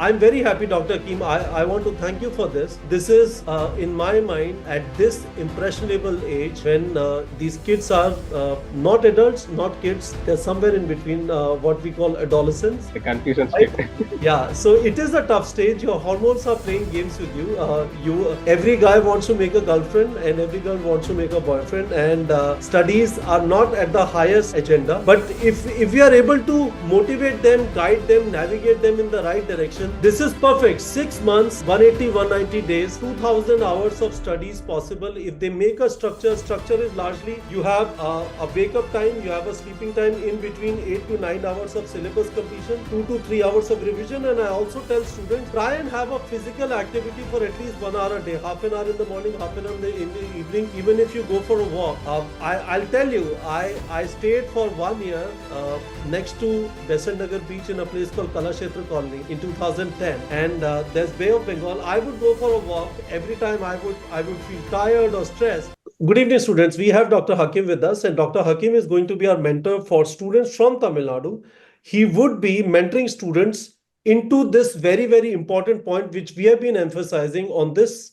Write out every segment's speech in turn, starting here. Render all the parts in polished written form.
I'm very happy, Dr. Hakkim. I want to thank you for this. This is, in my mind, at this impressionable age when these kids are not adults, not kids, they're somewhere in between what we call adolescents. The confusion Right? state. Yeah, so it is a tough stage. Your hormones are playing games with you. Every guy wants to make a girlfriend, and every girl wants to make a boyfriend, and studies are not at the highest agenda. But if we are able to motivate them, guide them, navigate them in the right direction, this is perfect. 6 months, 180, 190 days, 2000 hours of studies possible. If they make a structure is largely you have a wake up time, you have a sleeping time in between 8 to 9 hours of syllabus completion, 2 to 3 hours of revision. And I also tell students, try and have a physical activity for at least 1 hour a day, half an hour in the morning, half an hour in the evening, even if you go for a walk. I'll tell you, I stayed for 1 year next to Besant Nagar beach in a place called Kalashetra Colony in 2010, and there's Bay of Bengal. I would go for a walk every time I would feel tired or stressed. Good evening, students. We have Dr. Hakkim with us, and Dr. Hakkim is going to be our mentor for students from Tamil Nadu. He would be mentoring students into this very, very important point, which we have been emphasizing on this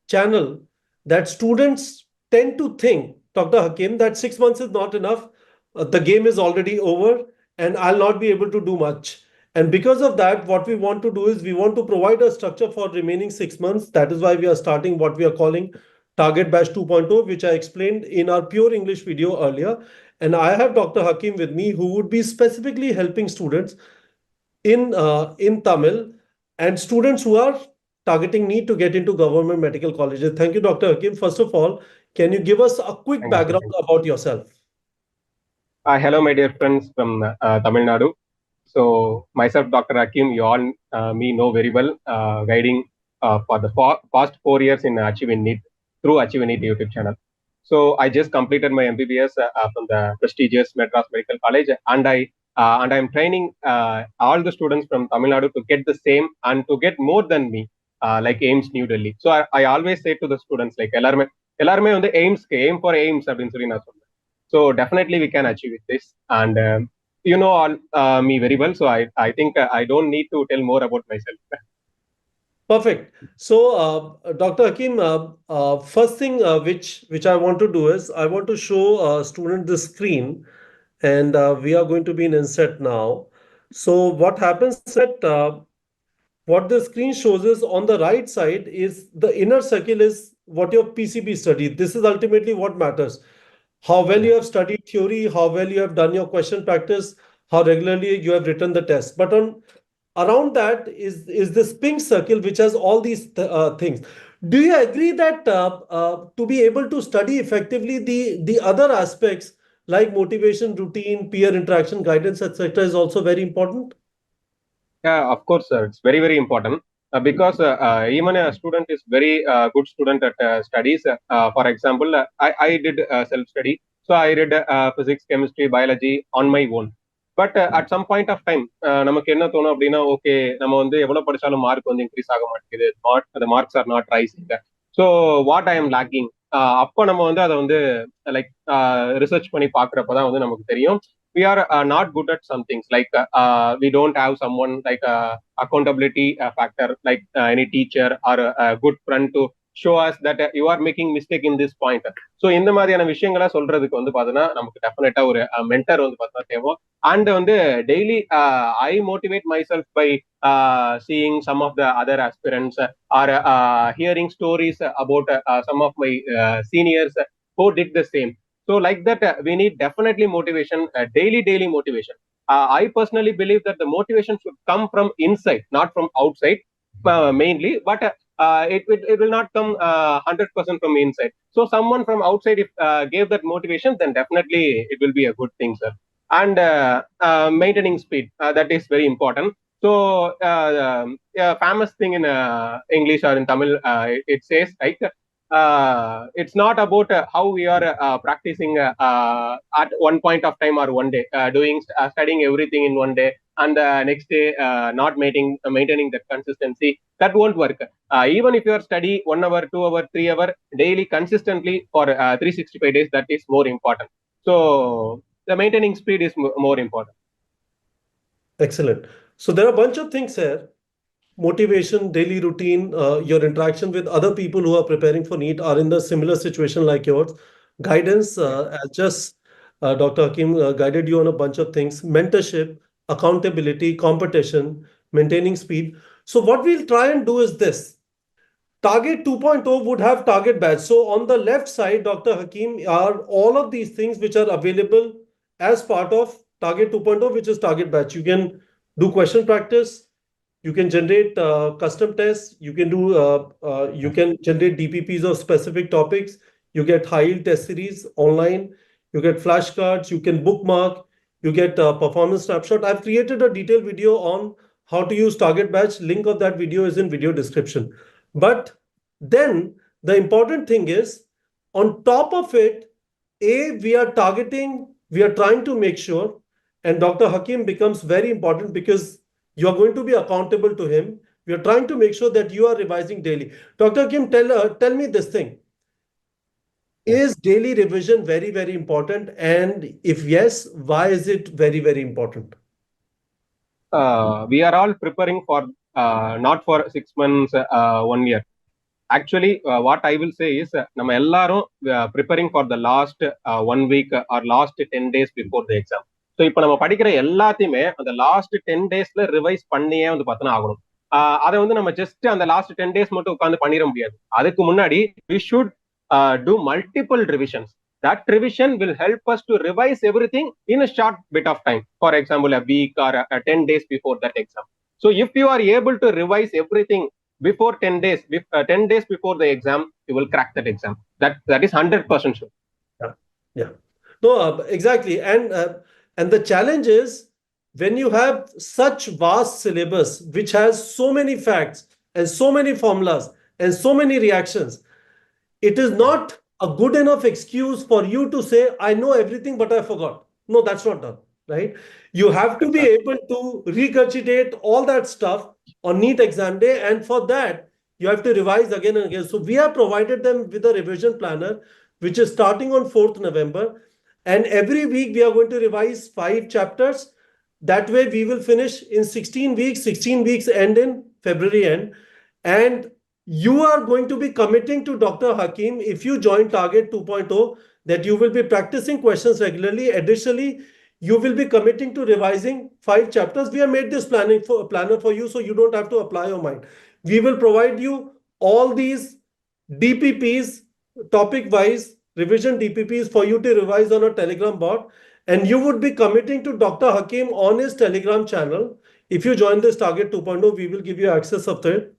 channel, that students tend to think, Dr. Hakim, that 6 months is not enough. The game is already over, and I'll not be able to do much. And because of that, what we want to do is we want to provide a structure for remaining 6 months. That is why we are starting what we are calling Target Batch 2.0, which I explained in our pure English video earlier. And I have Dr. Hakim with me, who would be specifically helping students in Tamil and students who are targeting NEET to get into government medical colleges. Thank you, Dr. Hakim. First of all, can you give us a quick Thank you. background about yourself? Hello, my dear friends from Tamil Nadu. So, myself, Dr. Hakkim, you all me know very well, guiding for the past 4 years in Achieving NEET through Achieving NEET YouTube channel. So, I just completed my MBBS from the prestigious Madras Medical College, and I'm training all the students from Tamil Nadu to get the same and to get more than me, like AIMS New Delhi. So, I always say to the students, like, எல்லாருமே வந்து aim for AIMS அப்படின்னு சொல்லி நான் சொல்றேன். So definitely we can achieve this, and you know all me very well. So I think I don't need to tell more about myself. Perfect. So, Dr. Hakim, first thing which I want to do is I want to show student the screen, and we are going to be in inset now. So what happens is that what the screen shows is on the right side is the inner circle is what your PCB studied. This is ultimately what matters. How well you have studied theory, how well you have done your question practice, how regularly you have written the test. But around that is this pink circle, which has all these things. Do you agree that to be able to study effectively, the other aspects like motivation, routine, peer interaction, guidance, etc., is also very important? Yeah, of course, sir. It's very, very important because even a student is very good student at studies. For example, I did self-study. So I read physics, chemistry, biology on my own. But at some point of time நமக்கு என்ன தோணும் அப்படின்னா, okay நம்ம வந்து எவ்வளவு படிச்சாலும் mark வந்து increase ஆக மாட்டேங்குது, அந்த marks are not rising. So what I am lacking. அப்போ நம்ம வந்து அதை வந்து லைக் ரிசர்ச் பண்ணி பாக்குறப்பதான் வந்து நமக்கு தெரியும் we are not good at some things, like we don't have someone like accountability factor, like any teacher or a good friend to show us that you are making mistake in this point. So இந்த மாதிரியான விஷயங்களை சொல்றதுக்கு வந்து பாத்தீங்கன்னா நமக்கு டெஃபினட்டா ஒரு mentor வந்து பார்த்தா தேவை. அண்ட் வந்து daily I motivate myself by seeing some of the other aspirants or hearing stories about some of my seniors who did the same. So like that, we need definitely motivation, daily motivation. I personally believe that the motivation should come from inside, not from outside, mainly. But it will not come 100% from inside. So someone from outside, if gave that motivation, then definitely it will be a good thing, sir. And maintaining speed, that is very important. So famous thing in English or in Tamil, it says like, it's not about how we are practicing at one point of time or one day, studying everything in one day, and the next day not maintaining that consistency. That won't work. Even if you are study 1 hour, 2 hour, 3 hour daily consistently for 365 days, that is more important. So the maintaining speed is more important. Excellent. So there are a bunch of things here. motivation, daily routine, your interaction with other people who are preparing for NEET are in the similar situation like yours. Guidance, as just Dr. Hakim guided you on a bunch of things, mentorship, accountability, competition, maintaining speed. So what we'll try and do is this. Target 2.0 would have target batch. So on the left side, Dr. Hakim, are all of these things which are available as part of target 2.0, which is target batch. You can do question practice, you can generate custom tests, you can generate DPPs of specific topics, you get high yield test series online, you get flashcards, you can bookmark, you get performance snapshot. I've created a detailed video on how to use target batch. Link of that video is in video description. But then the important thing is, on top of it, we are trying to make sure, and Dr. Hakim becomes very important because you are going to be accountable to him. We are trying to make sure that you are revising daily. Dr. Hakim, tell me this thing. Is daily revision very, very important? And if yes, why is it very, very important? We are all preparing for not for 6 months, 1 year. Actually, what I will say is, நம்ம எல்லாரும் preparing for the last 1 week or last 10 days before the exam. So இப்போ நம்ம படிக்கிற எல்லாத்தையுமே அந்த last 10 daysல revise பண்ணியே வந்து பார்த்தோன்னா ஆகணும். அதை வந்து நம்ம ஜஸ்ட் அந்த லாஸ்ட் 10 days மட்டும் உட்காந்து பண்ணிட முடியாது. அதுக்கு முன்னாடி we should do multiple revisions. That revision will help us to revise everything in a short bit of time. For example, a week or 10 days before that exam. So if you are able to revise everything before 10 days, 10 days before the exam, you will crack that exam. That is 100% sure. Yeah. No, exactly. And the challenge is, when you have such vast syllabus, which has so many facts and so many formulas and so many reactions, it is not a good enough excuse for you to say, I know everything, but I forgot. No, that's not done, right? You have to be able to regurgitate all that stuff on NEET exam day. And for that, you have to revise again and again. So we have provided them with a revision planner, which is starting on 4th November. And every week we are going to revise 5 chapters. That way we will finish in 16 weeks. 16 weeks end in February end. And you are going to be committing to Dr. Hakim, if you join Target 2.0, that you will be practicing questions regularly. Additionally, you will be committing to revising 5 chapters. We have made this planner for you, so you don't have to apply your mind. We will provide you all these DPPs, topic-wise revision DPPs for you to revise on a Telegram bot. And you would be committing to Dr. Hakim on his Telegram channel. If you join this Target 2.0, we will give you access of it,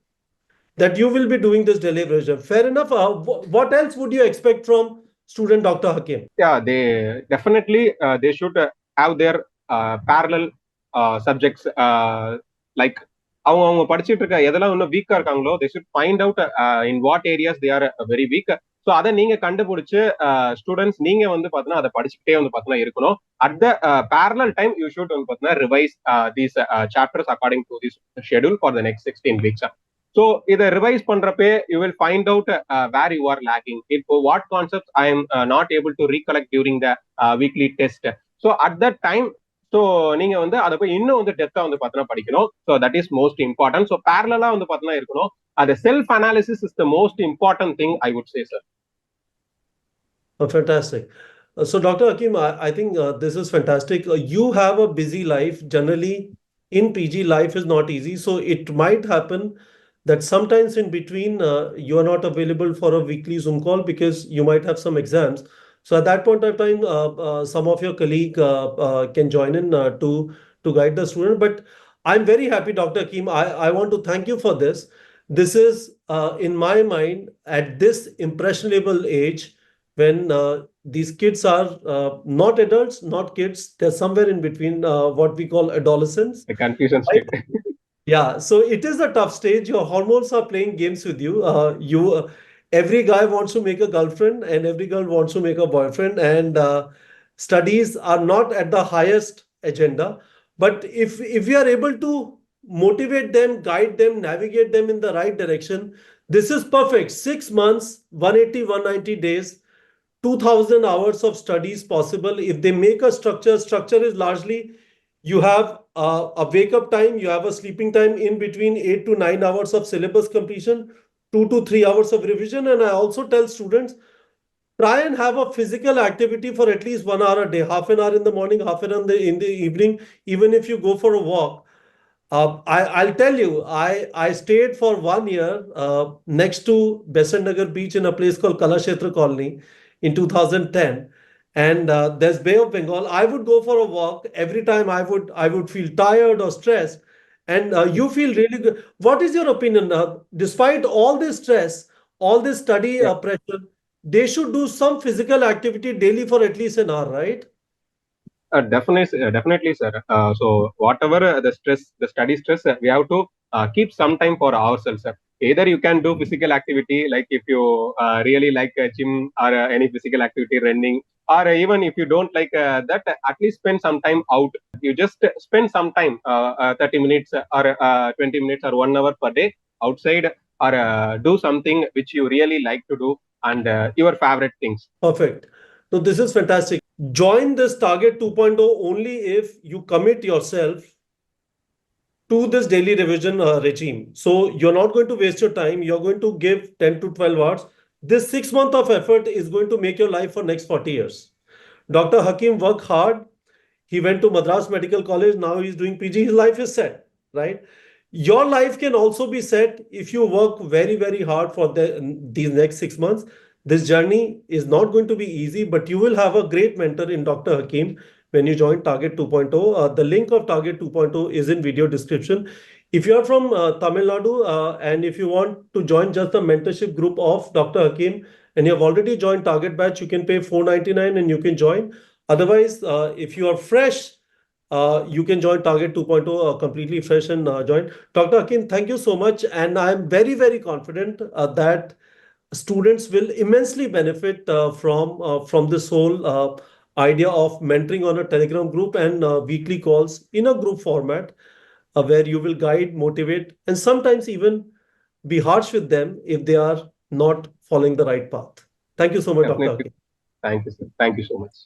that you will be doing this daily revision. Fair enough. What else would you expect from student Dr. Hakim? Yeah, they definitely they should have their parallel subjects, like அவங்க படிச்சுட்டு இருக்க எதெல்லாம் இன்னும் வீக்கா இருக்காங்களோ they should find out in what areas they are very weak. So அதை நீங்க கண்டுபிடிச்சு ஸ்டூடெண்ட்ஸ் நீங்க வந்து பார்த்தீங்கன்னா அதை படிச்சுக்கிட்டே வந்து பார்த்தீங்கன்னா இருக்கணும். At the parallel time you should வந்து பார்த்தீங்கன்னா revise these chapters according to this schedule for the next 16 weeks. So இதை ரிவைஸ் பண்றப்பே you will find out where you are lacking. இப்போ what concept I am not able to recollect during the weekly test. So at that time so நீங்க வந்து அதை போய் இன்னும் வந்து டெப்தா வந்து பார்த்தீங்கன்னா படிக்கணும். So that is most important. So பேரலா வந்து பார்த்தீங்கன்னா இருக்கணும். அது self analysis is the most important thing I would say sir. Oh, fantastic. So, Dr. Hakim, I think this is fantastic. You have a busy life. Generally, in PG, life is not easy. So, it might happen that sometimes in between, you are not available for a weekly Zoom call because you might have some exams. So, at that point of time, some of your colleague can join in to guide the student. But I'm very happy, Dr. Hakim. I want to thank you for this. This is, in my mind, at this impressionable age, when these kids are not adults, not kids, they're somewhere in between, what we call adolescents. The confusion state. Yeah, so it is a tough stage. Your hormones are playing games with you. Every guy wants to make a girlfriend, and every girl wants to make a boyfriend, and studies are not at the highest agenda. But if we are able to motivate them, guide them, navigate them in the right direction, this is perfect. 6 months, 180, 190 days. 2,000 hours of studies possible. If they make a structure is largely, you have a wake up time, you have a sleeping time in between 8 to 9 hours of syllabus completion, 2 to 3 hours of revision. And I also tell students, try and have a physical activity for at least 1 hour a day, half an hour in the morning, half an hour in the evening, even if you go for a walk. I'll tell you, I stayed for 1 year next to Besant Nagar Beach in a place called Kalashetra Colony in 2010. And there's Bay of Bengal. I would go for a walk every time. I would feel tired or stressed, and you feel really good. What is your opinion? Despite all this stress, all this study Yeah. pressure, they should do some physical activity daily for at least an hour, right? Definitely, sir. So whatever the stress, the study stress, we have to keep some time for ourselves, sir. Either you can do physical activity, like if you really like gym or any physical activity, running, or even if you don't like that, at least spend some time out. You just spend some time, 30 minutes or 20 minutes or 1 hour per day outside, or do something which you really like to do and your favorite things. Perfect. So this is fantastic. Join this Target 2.0 only if you commit yourself to this daily revision regime. So you're not going to waste your time. You're going to give 10 to 12 hours. This 6 month of effort is going to make your life for next 40 years. Dr. Hakim worked hard. He went to Madras Medical College. Now he's doing PG. His life is set, right? Your life can also be set if you work very, very hard for these next 6 months. This journey is not going to be easy, but you will have a great mentor in Dr. Hakim when you join Target 2.0. The link of Target 2.0 is in video description. If you are from Tamil Nadu and if you want to join just the mentorship group of Dr. Hakim and you have already joined Target Batch, you can pay 499 and you can join. Otherwise, if you are fresh, you can join Target 2.0 completely fresh and join. Dr. Hakim, thank you so much. And I'm very, very confident that students will immensely benefit from this whole idea of mentoring on a Telegram group and weekly calls in a group format where you will guide, motivate, and sometimes even be harsh with them if they are not following the right path. Thank you so much, Dr. Definitely. Hakim. Thank you, sir. Thank you so much.